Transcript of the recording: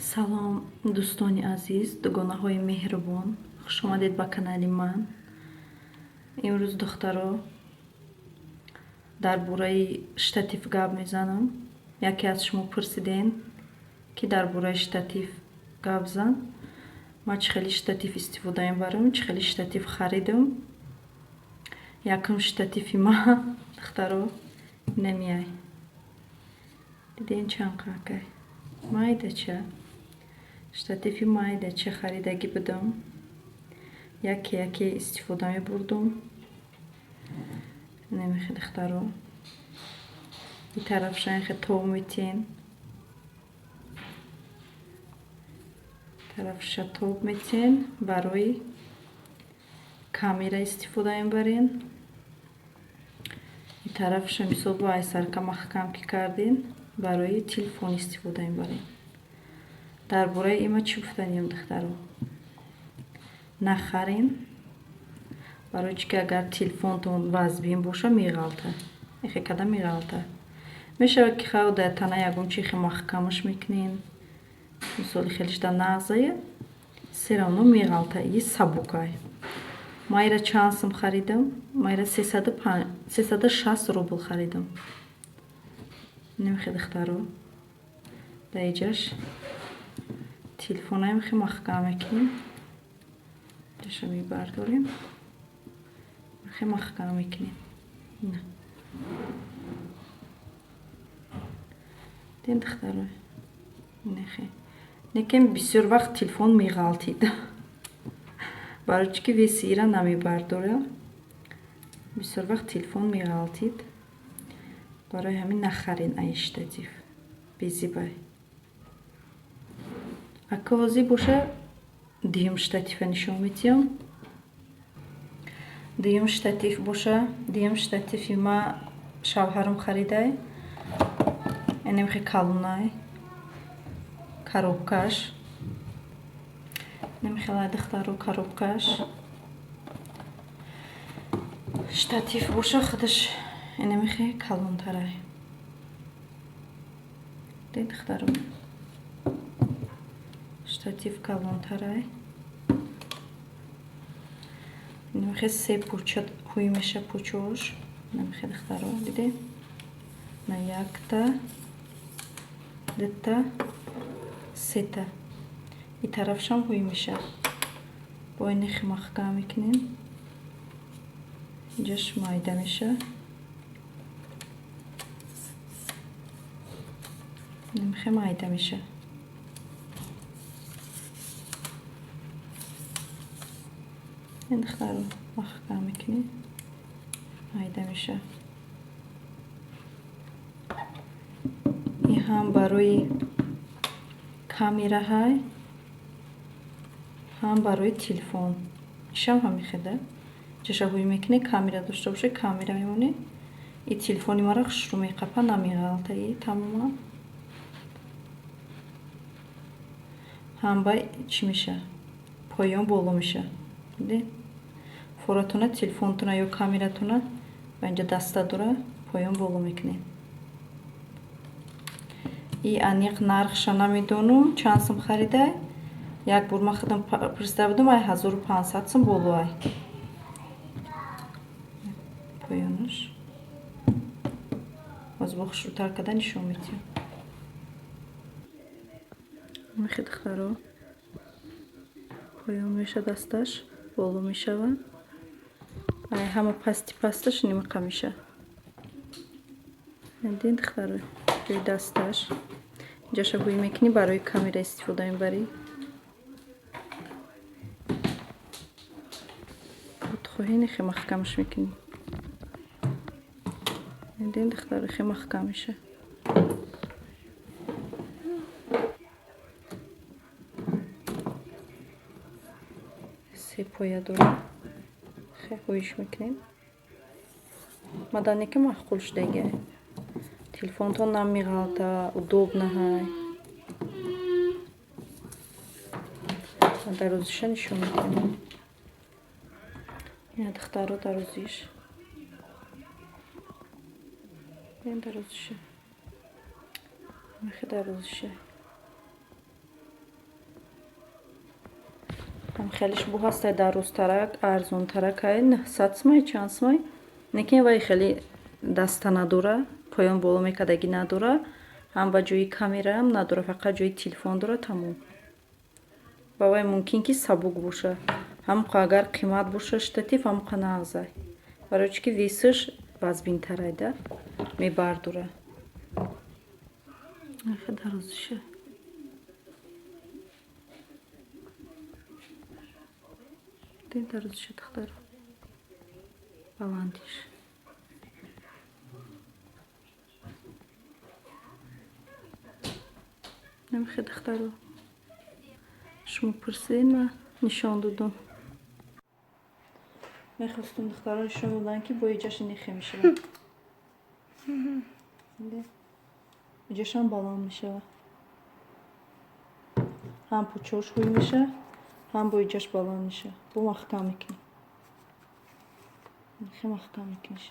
Салом дӯстони азиз, дугонаҳои меҳрубон, хушомадед ба канали ман. Имрӯз духтаро дар бораи штатив гап мезанам. Яке аз шумо пурсиден ки дар бораи штатив гап зан. Ман чӣ хеле штатив истифода мебарам, чӣ хеле штатив харидам. Якум штативи ман духтаро намеяй. Диден чанқакай майдача штативи майдача харидагӣ будам. Яке истифода мебурдум. Намехе духтаро и тарафша инхе тоб метен. Тарафша тоб метен барои камера истифода мебарен. И тарафша мисол вай сарка маҳкам ки карден барои телефон истифода мебарен. Дар бораи има чӣ гуфтаниям духтаро? Нахарен, барои чӣ ки агар телефонтон вазбин боша меғалта. Ихе када меғалта. Мешавад ки хай одатана ягон чихи маҳкамаш мекунен. Мисоли хелишда нағзая все равно меғалта. И сабукай. Майра чанд сум харидам? Майра 360 рубл харидам. Намехе духтаро да иҷаш телефонаем хе маҳкам мекунем. Ҷаша мебардорем. Хе маҳкам мекунем. На. Ден духтаро. Нехе. Некем бисёр вақт телефон меғалтид. Барои чӣ ки весира намебардора. Бисёр вақт телефон меғалтид. Барои ҳамин нахарен ай штатив. Безибай. Ака ҳозир боша дуюм штатива нишон медиҳам. Дуюм штатив боша. Дуюм штативи ма шавҳарам харидай. Инем хе калонай. Коробкаш. Намехелай духтаро коробкаш. Штатив боша худаш инем хе калонтарай. Де духтаро. Штатив калонтарай. Намехе се пуча ҳуй меша пучош. Намехе духтаро диде. На якта, дета, сета. И тарафшам ҳуй меша. Бо инехи маҳкам мекунем. Ҷаш майда меша. Намехе майда меша. این دختر رو محکم میکنی майда میشه. این هم برای камера های هم برای تلفن شام هم میخوده چشا هوی میکنی камера داشته باشه камера میمونه. این تلفنی ما رو شروع میقپا نمیغلطه ای تماما. هم با چی میشه پایان боло میشه. دیدی форатуна телефонтуна ё камератуна ба инҷа даста дора поён боло мекунем. И аниқ нархша намедонум чанд сум харидай. Як бор ман худам пурсида будам ай 1500 сум боло ай. Поёнаш. Боз бо хушрӯтар карда нишон медиҳам. Мехе духтаро поён меша дасташ боло мешава. Ай ҳама пасташ нимқа меша. Дин духтаро ҷои дасташ ҷаша ҳуй мекунӣ барои камера истифода мебарӣ. хотхоҳӣ нехе маҳкамаш мекунӣ. Дин духтаро хе маҳкам меша. се поя дора. ҳуйш мекунем. Маданеки маъқул шудага. Телефонтон намеғалта, удобна ҳай. Дарозиша нишон медиҳам. Ина духтаро дарозиш. Ин дарозиша. Мехе дарозиша. Там хелиш бу ҳастай дарозтарак, арзонтарак ай, сацмай, чансмай. Лекин вай хели даста надора, поён боло мекадаги надора, ҳам ба ҷои камера ҳам надора, фақат ҷои телефон дора, тамом. Ва вай мумкин ки сабук боша. Ҳамуқа агар қимат боша штатив, ҳамуқа нағзай. Барои чӣ ки весаш вазбинтарай да, мебардора. Хе дарозиша. Дин дарозиша духтар. Баландиш. Намехе духтаро. Шумо пурсидед, ман нишон додам. Мехостум духтаро нишон додам ки бо иҷаш нехе мешава. Иҷашам баланд мешава. ҳам пӯчош ҳуй меша, ҳам бо иҷаш баланд меша. Бо маҳкам мекунӣ. Хеле маҳкам мекуниш.